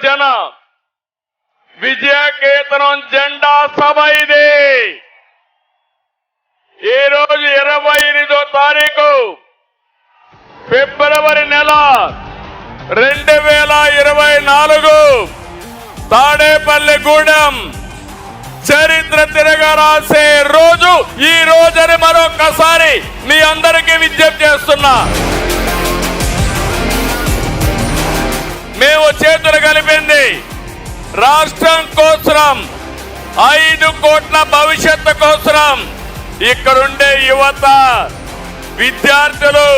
జన విజయకేతనం జెండా సభ ఇది. ఈ రోజు 28వ తారీఖు ఫిబ్రవరి నెల 2024 తాడేపల్లిగూడెం చరిత్ర తిరగరాసే రోజు ఈ రోజుని మరొకసారి మీ అందరికీ విజ్ఞప్తి చేస్తున్నా. మేము చేతులు కలిపింది రాష్ట్రం కోసం, 5 కోట్ల భవిష్యత్తు కోసం. ఇక్కడుండే యువత, విద్యార్థులు,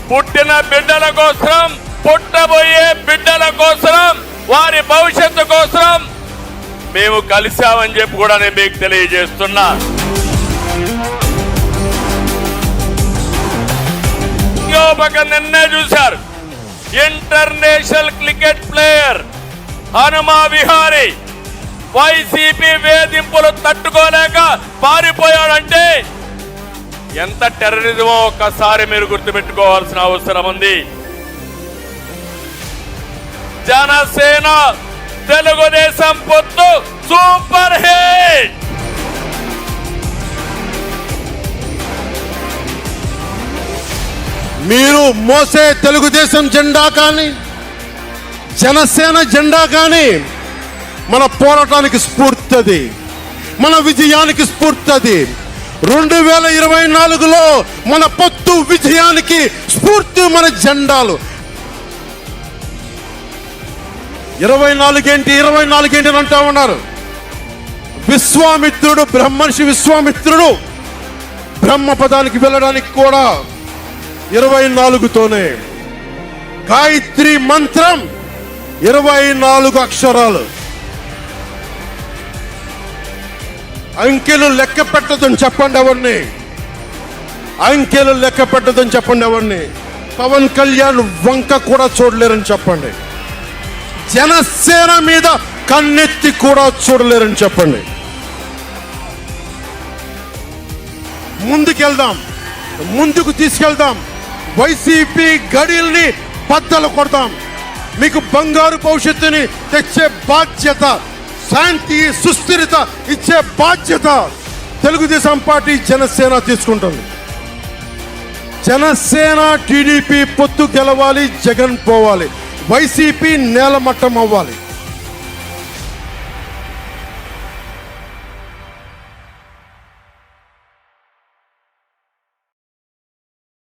పుట్టిన బిడ్డల కోసం, పుట్టబోయే బిడ్డల కోసం, వారి భవిష్యత్తు కోసం మేము కలిశామని చెప్పి కూడా నేను మీకు తెలియజేస్తున్నా. నిన్నే చూశారు, international cricket player Hanuma Vihari YCP వేధింపులు తట్టుకోలేక పారిపోయాడంటే ఎంత టెర్రరిజమో ఒక్కసారి మీరు గుర్తుపెట్టుకోవాల్సిన అవసరం ఉంది. జనసేన తెలుగుదేశం పొత్తు సూపర్ హిట్. మీరు మోసే తెలుగుదేశం జెండా కానీ, జనసేన జెండా కానీ మన పోరాటానికి స్ఫూర్తి, మన విజయానికి స్ఫూర్తి. 2024లో మన పొత్తు విజయానికి స్ఫూర్తి మన జెండాలు. 24 ఏంటి అని అంటా ఉన్నారు. విశ్వామిత్రుడు, బ్రహ్మర్షి విశ్వామిత్రుడు బ్రహ్మపదానికి వెళ్ళడానికి కూడా 24తోనే. గాయత్రి మంత్రం 24 అక్షరాలు. అంకెలు లెక్క పెట్టదని చెప్పండి ఎవరిని, అంకెలు లెక్క పెట్టదని చెప్పండి ఎవరిని. పవన్ కళ్యాణ్ వంక కూడా చూడలేరని చెప్పండి. జనసేన మీద కన్నెత్తి కూడా చూడలేరని చెప్పండి. ముందుకెళ్దాం, ముందుకు తీసుకెళ్దాం. వైసీపీ గడిల్ని బద్దలు కొడదాం. మీకు బంగారు భవిష్యత్తుని తెచ్చే బాధ్యత, శాంతి సుస్థిరత ఇచ్చే బాధ్యత తెలుగుదేశం పార్టీ, జనసేన తీసుకుంటుంది. జనసేన టీడీపీ పొత్తు గెలవాలి, జగన్ పోవాలి, వైసీపీ నేలమట్టం అవ్వాలి.